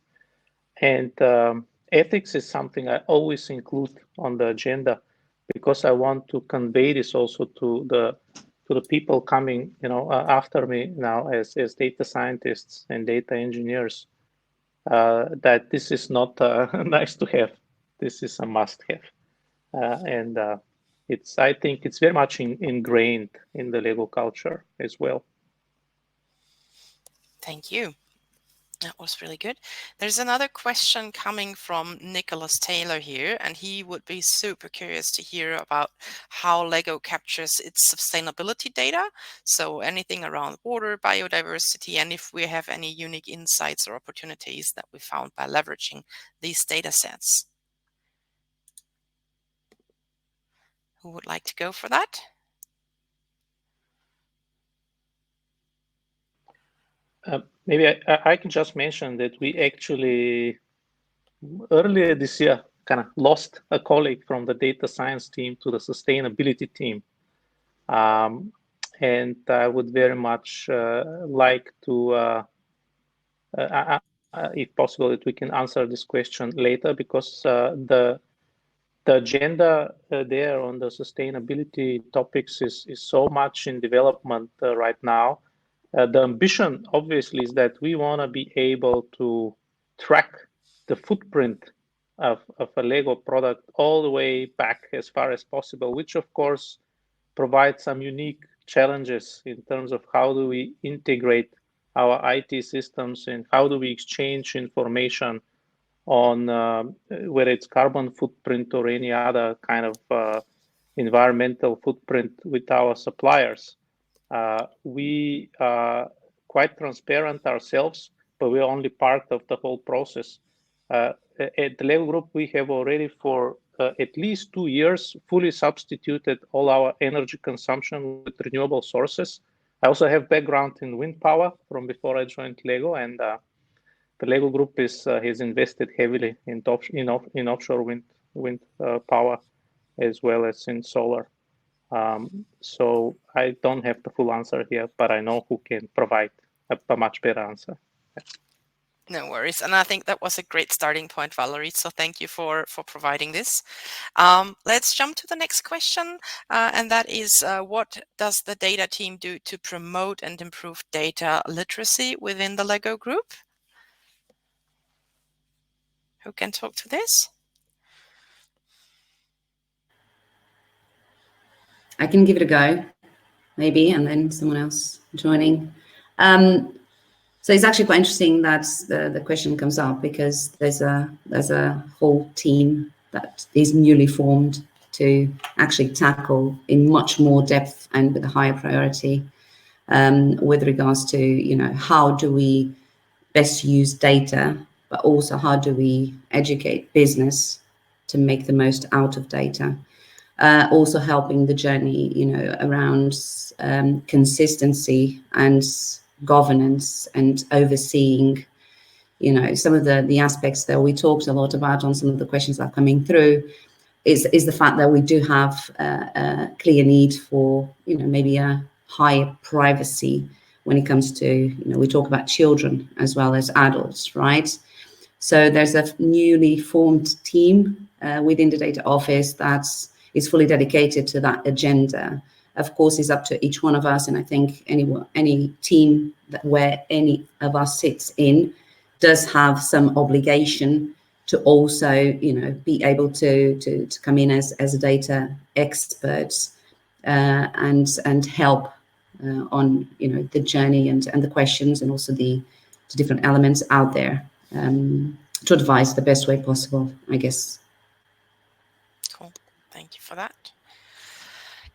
C: and ethics is something I always include on the agenda, because I want to convey this also to the people coming, after me now as data scientists and data engineers, that this is not nice to have. This is a must-have, and I think it's very much ingrained in the Lego culture as well.
A: Thank you. That was really good. There's another question coming from Nicholas Taylor here, and he would be super curious to hear about how Lego captures its sustainability data. So anything around water, biodiversity, and if we have any unique insights or opportunities that we found by leveraging these data sets. Who would like to go for that?
C: Maybe I can just mention that we actually earlier this year kind of lost a colleague from the data science team to the sustainability team. And I would very much like to, if possible, that we can answer this question later, because the agenda there on the sustainability topics is so much in development right now. The ambition, obviously, is that we want to be able to track the footprint of a Lego product all the way back as far as possible, which, of course, provides some unique challenges in terms of how do we integrate our IT systems and how do we exchange information on whether it's carbon footprint or any other kind of environmental footprint with our suppliers. We are quite transparent ourselves, but we're only part of the whole process. At the Lego Group, we have already for at least 2 years fully substituted all our energy consumption with renewable sources. I also have background in wind power from before I joined Lego, and the Lego Group has invested heavily in offshore wind power, as well as in solar. So I don't have the full answer here, but I know who can provide a much better answer.
A: No worries. And I think that was a great starting point, Valerie. So thank you for providing this. Let's jump to the next question. And that is, what does the data team do to promote and improve data literacy within the Lego Group? Who can talk to this?
B: I can give it a go, maybe, and then someone else joining. So it's actually quite interesting that the question comes up, because there's a whole team that is newly formed to actually tackle in much more depth and with a higher priority with regards to, how do we best use data, but also how do we educate business to make the most out of data. Also helping the journey, around consistency and governance and overseeing, some of the aspects that we talked a lot about on some of the questions that are coming through is the fact that we do have a clear need for, maybe a higher privacy when it comes to, we talk about children as well as adults, right? So there's a newly formed team within the data office that's is fully dedicated to that agenda. Of course, it's up to each one of us, and I think any team where any of us sits in does have some obligation to also, be able to come in as a data expert and help on, the journey and the questions, and also the different elements out there to advise the best way possible, I guess.
A: Cool. Thank you for that.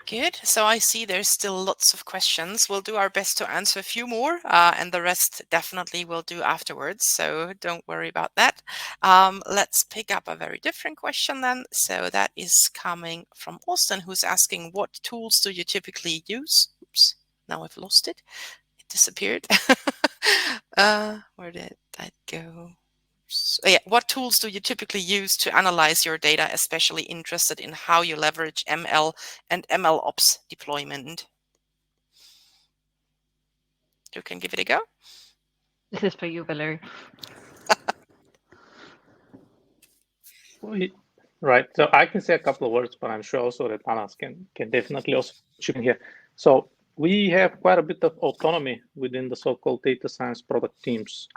A: Good. So I see there's still lots of questions. We'll do our best to answer a few more, and the rest definitely we'll do afterwards. So don't worry about that. Let's pick up a very different question then. So that is coming from Austin, who's asking, what tools do you typically use? Oops, now I've lost it. It disappeared. Where did that go? So, yeah, what tools do you typically use to analyze your data, especially interested in how you leverage ML and ML ops deployment? You can give it a go.
E: This is for you, Valerie.
C: Right. So I can say a couple of words, but I'm sure also that Anas can definitely also chip in here. So we have quite a bit of autonomy within the so-called data science product teams,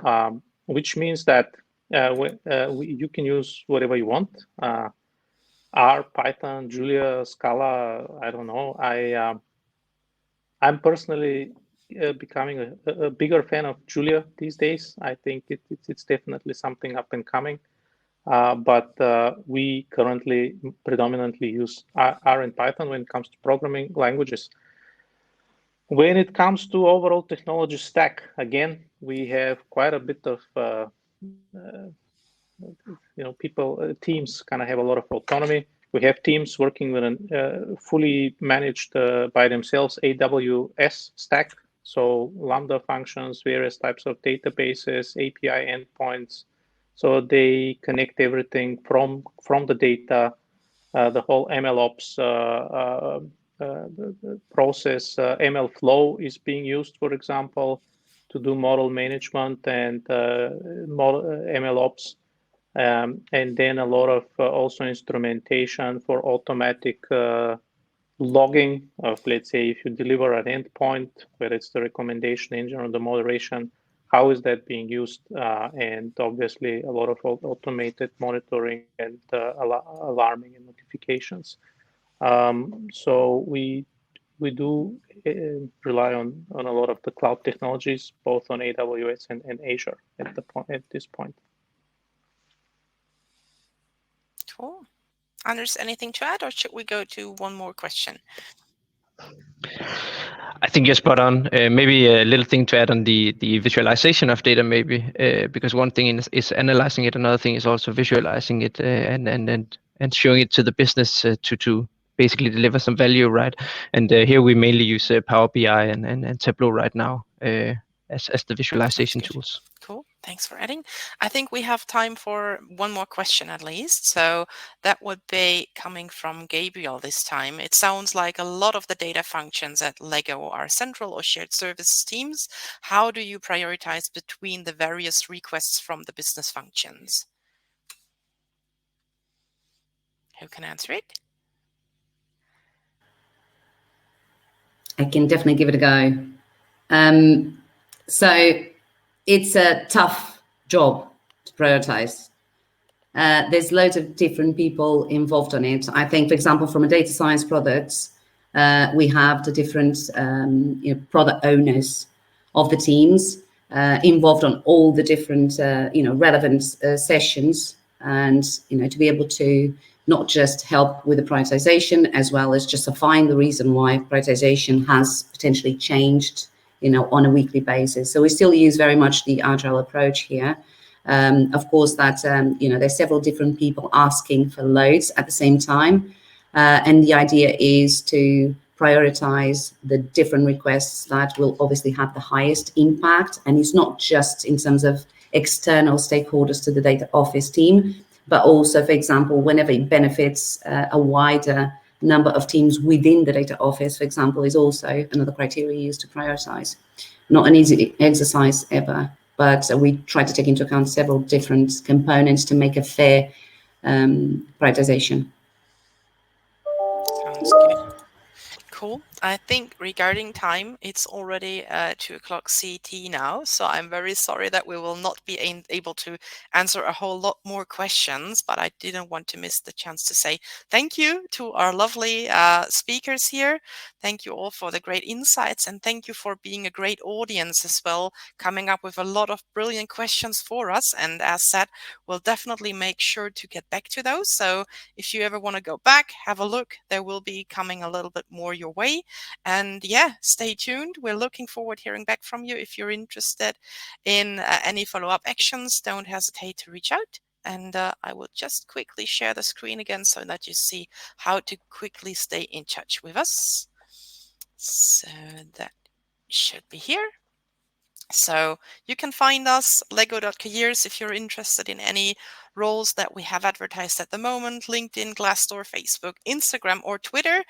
C: which means that you can use whatever you want. R, Python, Julia, Scala, I don't know. I'm personally becoming a bigger fan of Julia these days. I think it's definitely something up and coming. But we currently predominantly use R and Python when it comes to programming languages. When it comes to overall technology stack, again, we have quite a bit of teams kind of have a lot of autonomy. We have teams working with a fully managed by themselves AWS stack. So Lambda functions, various types of databases, API endpoints. So they connect everything from the data, the whole MLOps process. ML flow is being used, for example, to do model management and MLOps. And then a lot of also instrumentation for automatic logging of, let's say, if you deliver an endpoint, whether it's the recommendation engine or the moderation, how is that being used? And obviously a lot of automated monitoring and alarming and notifications. So we do rely on a lot of the cloud technologies, both on AWS and Azure at this point.
A: Cool. Anders, anything to add, or should we go to one more question?
D: I think you're spot on. Maybe a little thing to add on the visualization of data, maybe, because one thing is analyzing it, another thing is also visualizing it and showing it to the business to basically deliver some value, right? And here we mainly use Power BI and Tableau right now as the visualization tools.
A: Cool. Thanks for adding. I think we have time for one more question at least. So that would be coming from Gabriel this time. It sounds like a lot of the data functions at Lego are central or shared services teams. How do you prioritize between the various requests from the business functions? Who can answer it?
B: I can definitely give it a go. So it's a tough job to prioritize. there's loads of different people involved on it. I think, for example, from a data science products, we have the different product owners of the teams involved on all the different relevant sessions, and to be able to not just help with the prioritization as well as justifying the reason why prioritization has potentially changed on a weekly basis. So we still use very much the agile approach here. Of course, that there's several different people asking for loads at the same time, and the idea is to prioritize the different requests that will obviously have the highest impact. And it's not just in terms of external stakeholders to the data office team, but also, for example, whenever it benefits a wider number of teams within the data office, for example, is also another criteria used to prioritize. Not an easy exercise ever, but we try to take into account several different components to make a fair prioritization.
A: Sounds good. Cool. I think regarding time, it's already 2 o'clock CET now, so I'm very sorry that we will not be able to answer a whole lot more questions, but I didn't want to miss the chance to say thank you to our lovely speakers here. Thank you all for the great insights, and thank you for being a great audience as well, coming up with a lot of brilliant questions for us. And as said, we'll definitely make sure to get back to those. So if you ever want to go back, have a look, there will be coming a little bit more your way. And yeah, stay tuned. We're looking forward to hearing back from you. If you're interested in any follow-up actions, don't hesitate to reach out. And I will just quickly share the screen again so that you see how to quickly stay in touch with us. So that should be here. So you can find us lego.careers if you're interested in any roles that we have advertised at the moment: LinkedIn, Glassdoor, Facebook, Instagram, or Twitter.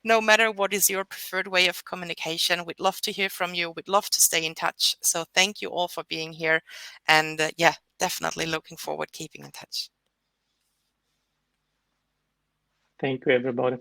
A: No matter what is your preferred way of communication, we'd love to hear from you. We'd love to stay in touch. So thank you all for being here. And yeah, definitely looking forward to keeping in touch.
C: Thank you, everybody.